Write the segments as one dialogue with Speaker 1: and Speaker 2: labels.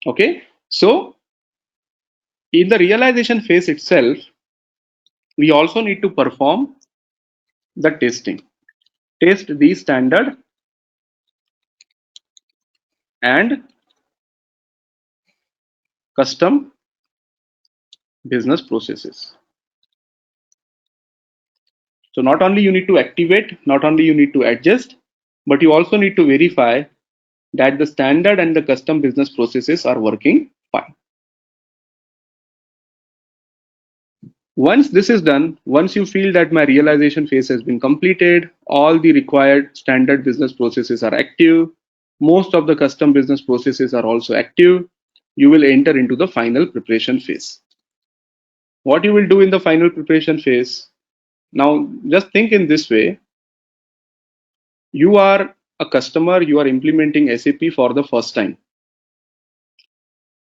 Speaker 1: Okay, so in the realization phase itself, we also need to perform the testing. Test the standard and custom business processes. So not only you need to activate, not only you need to adjust, but you also need to verify that the standard and the custom business processes are working fine. Once this is done, once you feel that my realization phase has been completed, all the required standard business processes are active, most of the custom business processes are also active, you will enter into the final preparation phase. What you will do in the final preparation phase? Now, just think in this way. You are a customer, you are implementing SAP for the first time.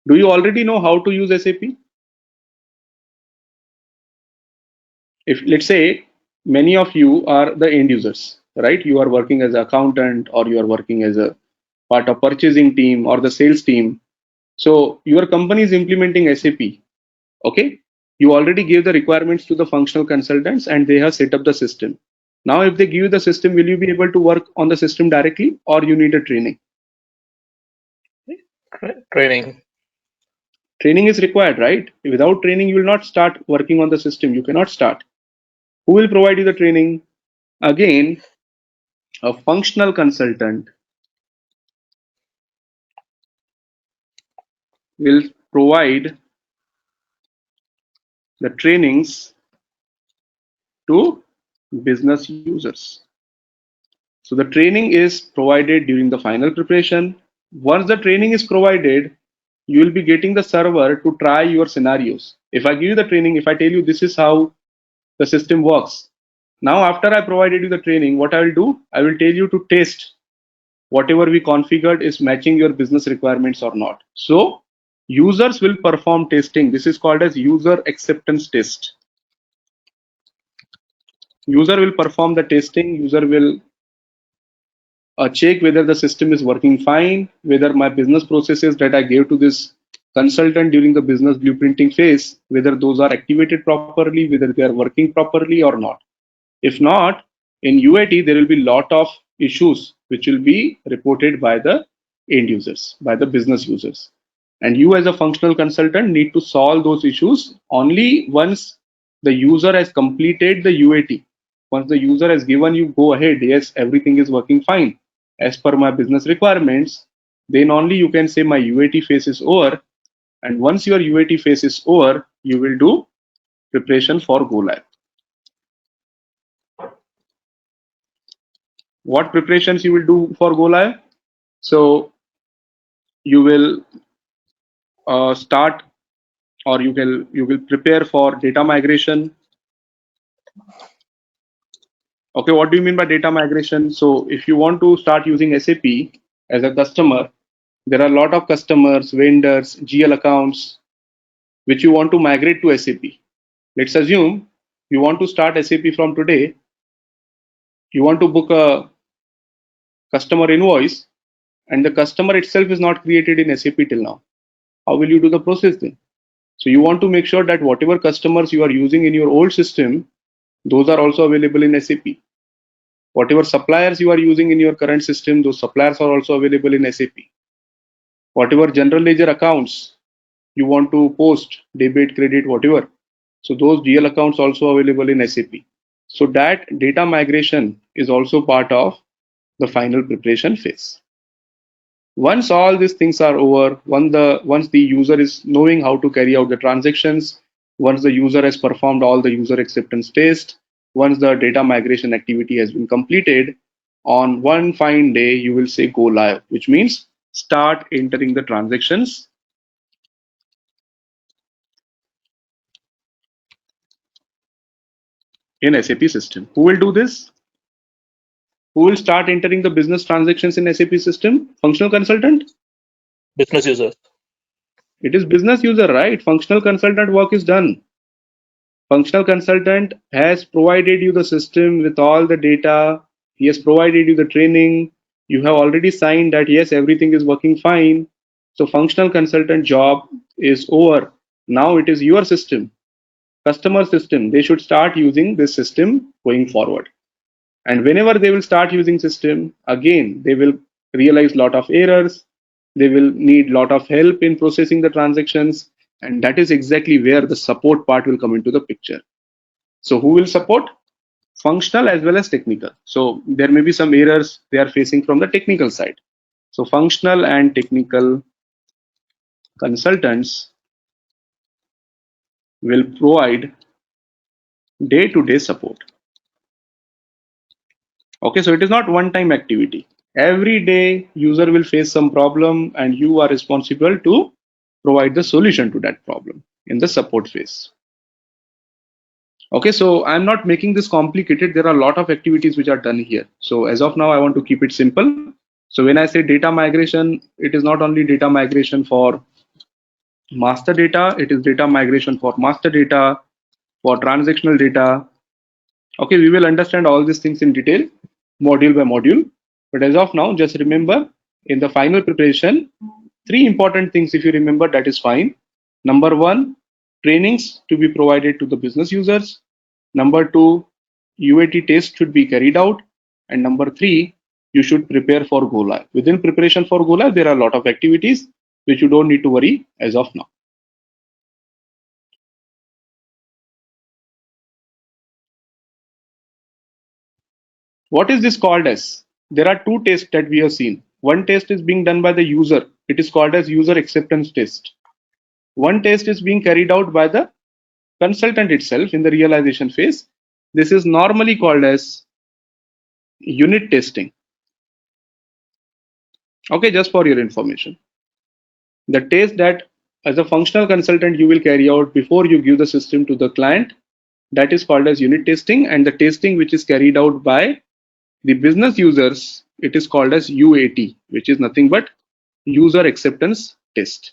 Speaker 1: Do you already know how to use SAP? If let's say many of you are the end users, right? You are working as an accountant or you are working as a part of purchasing team or the sales team. So your company is implementing SAP. Okay. You already gave the requirements to the functional consultants and they have set up the system. Now, if they give you the system, will you be able to work on the system directly or you need a training?
Speaker 2: Training.
Speaker 1: Training is required, right? Without training, you will not start working on the system. You cannot start. Who will provide you the training? Again, a functional consultant will provide the trainings to business users. So the training is provided during the final preparation. Once the training is provided, you will be getting the server to try your scenarios. If I give you the training, if I tell you this is how the system works, now after I provided you the training, what I will do? I will tell you to test whatever we configured is matching your business requirements or not. So users will perform testing. This is called as user acceptance test. User will perform the testing. User will check whether the system is working fine, whether my business processes that I gave to this consultant during the business blueprinting phase, whether those are activated properly, whether they are working properly or not. If not, in UAT, there will be lot of issues which will be reported by the end users, by the business users. And you as a functional consultant need to solve those issues only once the user has completed the UAT. Once the user has given you go ahead, yes, everything is working fine as per my business requirements, then only you can say my UAT phase is over. And once your UAT phase is over, you will do preparation for go live. What preparations you will do for go live? So you will start, or you will prepare for data migration. Okay, what do you mean by data migration? So if you want to start using SAP as a customer, there are a lot of customers, vendors, GL accounts which you want to migrate to SAP. Let's assume you want to start SAP from today. You want to book a customer invoice and the customer itself is not created in SAP till now. How will you do the process then? So you want to make sure that whatever customers you are using in your old system, those are also available in SAP. Whatever suppliers you are using in your current system, those suppliers are also available in SAP. Whatever general ledger accounts you want to post, debit, credit, whatever, so those GL accounts also available in SAP. So that data migration is also part of the final preparation phase. Once all these things are over, once the user is knowing how to carry out the transactions, once the user has performed all the user acceptance test, once the data migration activity has been completed, on one fine day you will say go live, which means start entering the transactions in SAP system. Who will do this? Who will start entering the business transactions in SAP system? Functional consultant?
Speaker 2: Business users.
Speaker 1: It is business user, right? Functional consultant work is done. Functional consultant has provided you the system with all the data. He has provided you the training. You have already signed that yes, everything is working fine. So functional consultant job is over. Now it is your system, customer system. They should start using this system going forward. And whenever they will start using system, again, they will realize lot of errors. They will need lot of help in processing the transactions. And that is exactly where the support part will come into the picture. So who will support? Functional as well as technical. So there may be some errors they are facing from the technical side. So functional and technical consultants will provide day-to-day support. Okay, so it is not one-time activity. Every day user will face some problem and you are responsible to provide the solution to that problem in the support phase. Okay, so I'm not making this complicated. There are a lot of activities which are done here. So as of now, I want to keep it simple. So when I say data migration, it is not only data migration for master data, it is data migration for master data, for transactional data. Okay, we will understand all these things in detail, module by module. But as of now, just remember in the final preparation, three important things if you remember, that is fine. Number one, trainings to be provided to the business users. Number two, UAT test should be carried out. And number three, you should prepare for go live. Within preparation for go live, there are a lot of activities which you don't need to worry as of now. What is this called as? There are two tests that we have seen. One test is being done by the user. It is called as user acceptance test. One test is being carried out by the consultant itself in the realization phase. This is normally called as unit testing. Okay, just for your information. The test that as a functional consultant you will carry out before you give the system to the client, that is called as unit testing, and the testing which is carried out by the business users, it is called as UAT, which is nothing but user acceptance test.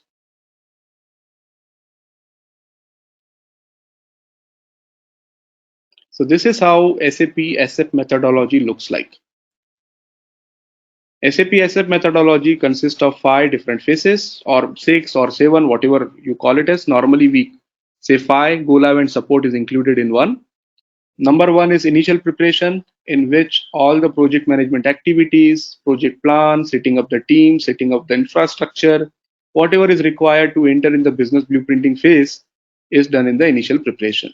Speaker 1: So this is how SAP HCM methodology looks like. SAP HCM methodology consists of 5 different phases, or 6 or 7, whatever you call it as. Normally we say 5, go live and support is included in one. Number 1 is initial preparation, in which all the project management activities, project plan, setting up the team, setting up the infrastructure, whatever is required to enter in the business blueprinting phase is done in the initial preparation.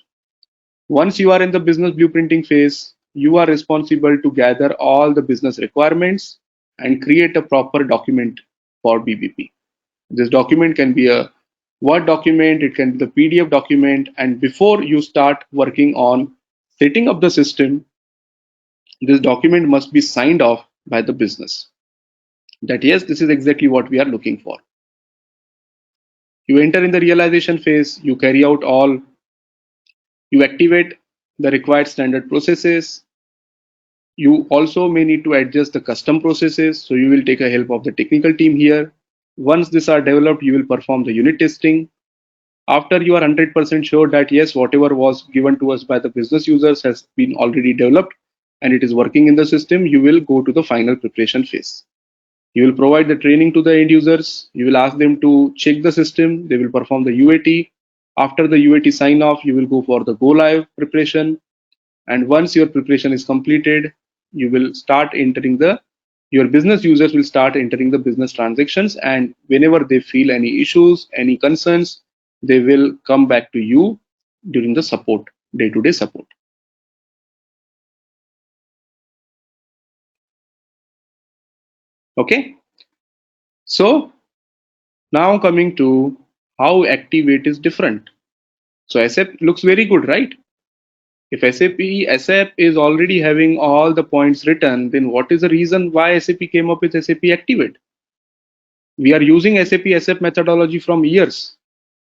Speaker 1: Once you are in the business blueprinting phase, you are responsible to gather all the business requirements and create a proper document for BBP. This document can be a Word document, it can be the PDF document, and before you start working on setting up the system, this document must be signed off by the business. That yes, this is exactly what we are looking for. You enter in the realization phase, you carry out all, you activate the required standard processes. You also may need to adjust the custom processes, so you will take a help of the technical team here. Once these are developed, you will perform the unit testing. After you are 100% sure that yes, whatever was given to us by the business users has been already developed and it is working in the system, you will go to the final preparation phase. You will provide the training to the end users. You will ask them to check the system. They will perform the UAT. After the UAT sign off, you will go for the go live preparation. And once your preparation is completed, you will start entering your business users will start entering the business transactions, and whenever they feel any issues, any concerns, they will come back to you during the support, day-to-day support. Okay, so now coming to how Activate is different. So SAP looks very good, right? If SAP is already having all the points written, then what is the reason why SAP came up with SAP Activate? We are using SAP HCM methodology from years,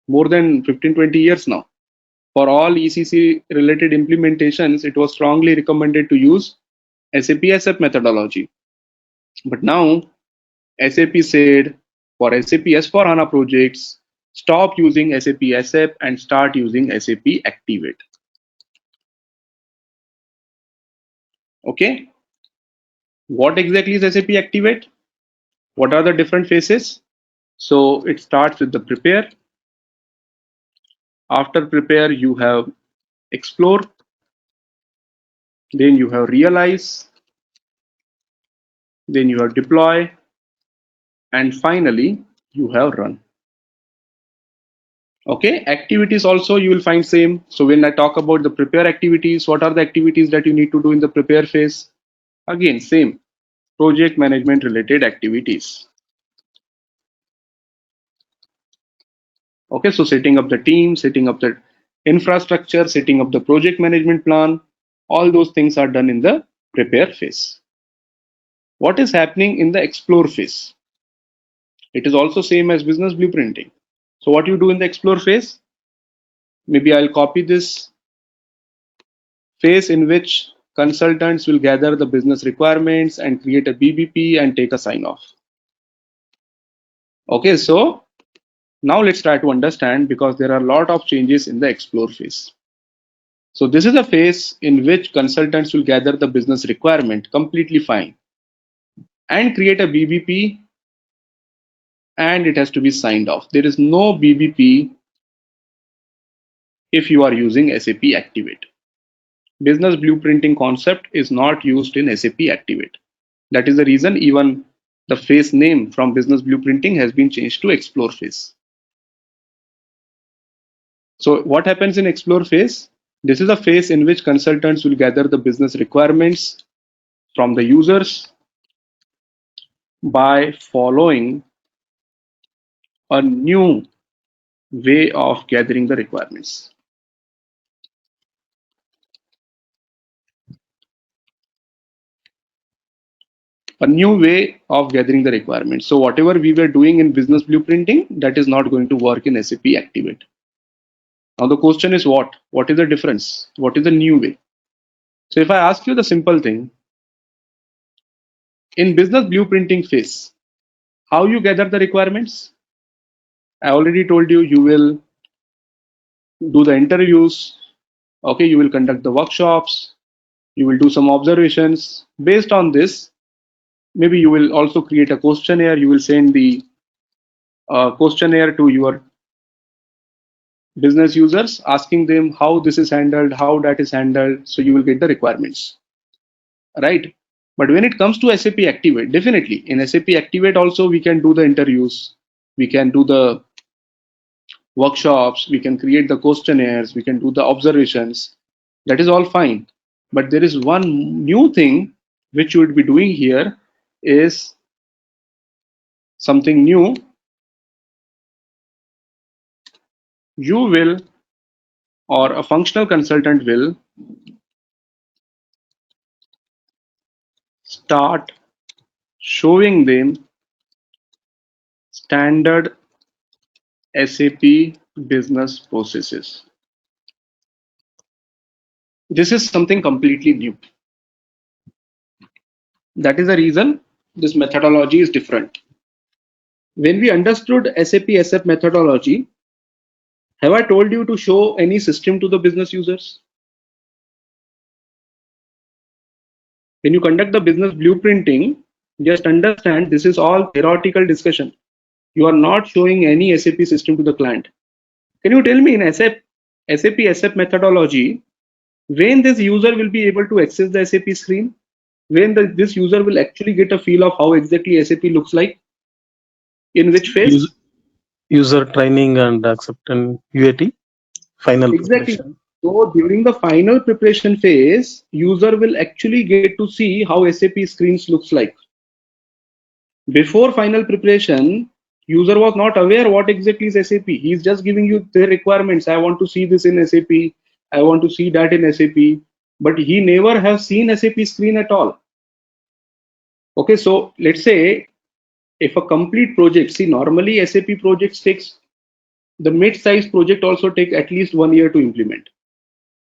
Speaker 1: more than 15-20 years now. For all ECC related implementations, it was strongly recommended to use SAP HCM methodology. But now SAP said for SAP S4HANA projects, stop using SAP HCM and start using SAP Activate. Okay, what exactly is SAP Activate? What are the different phases? So it starts with the prepare. After prepare, you have explore, then you have realize, then you have deploy, and finally you have run. Okay, activities also you will find same. So when I talk about the prepare activities, what are the activities that you need to do in the prepare phase? Again, same project management related activities. Okay, so setting up the team, setting up the infrastructure, setting up the project management plan, all those things are done in the prepare phase. What is happening in the explore phase? It is also same as business blueprinting. So what you do in the explore phase? Maybe I'll copy this phase in which consultants will gather the business requirements and create a BBP and take a sign off. Okay, so now let's try to understand because there are a lot of changes in the explore phase. So this is a phase in which consultants will gather the business requirement completely fine and create a BBP and it has to be signed off. There is no BBP if you are using SAP Activate. Business blueprinting concept is not used in SAP Activate. That is the reason even the phase name from business blueprinting has been changed to explore phase. So what happens in explore phase? This is a phase in which consultants will gather the business requirements from the users by following a new way of gathering the requirements. A new way of gathering the requirements. So whatever we were doing in business blueprinting, that is not going to work in SAP Activate. Now the question is what? What is the difference? What is the new way? So if I ask you the simple thing, in business blueprinting phase, how you gather the requirements? I already told you, you will do the interviews, okay, you will conduct the workshops, you will do some observations. Based on this, maybe you will also create a questionnaire, you will send the questionnaire to your business users, asking them how this is handled, how that is handled, so you will get the requirements, right? But when it comes to SAP Activate, definitely in SAP Activate also we can do the interviews, we can do the workshops, we can create the questionnaires, we can do the observations. That is all fine. But there is one new thing which you would be doing here is something new. You will, or a functional consultant will start showing them standard SAP business processes. This is something completely new. That is the reason this methodology is different. When we understood SAP SF methodology, have I told you to show any system to the business users? When you conduct the business blueprinting, just understand this is all theoretical discussion. You are not showing any SAP system to the client. Can you tell me in SAP SF methodology, when this user will be able to access the SAP screen? When this user will actually get a feel of how exactly SAP looks like? In which phase?
Speaker 3: User training and acceptance UAT, final
Speaker 1: Exactly.
Speaker 3: preparation.
Speaker 1: So during the final preparation phase, user will actually get to see how SAP screens looks like. Before final preparation, user was not aware what exactly is SAP. He's just giving you the requirements. I want to see this in SAP. I want to see that in SAP. But he never has seen SAP screen at all. Okay, so let's say if a complete project, see normally SAP projects takes, the mid-size project also take at least 1 year to implement,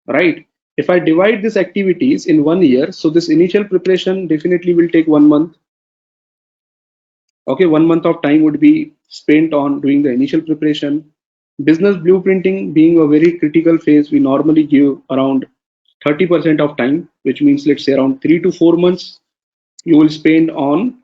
Speaker 1: right? If I divide these activities in 1 year, so this initial preparation definitely will take 1 month. Okay, 1 month of time would be spent on doing the initial preparation. Business blueprinting being a very critical phase, we normally give around 30% of time, which means let's say around 3 to 4 months you will spend on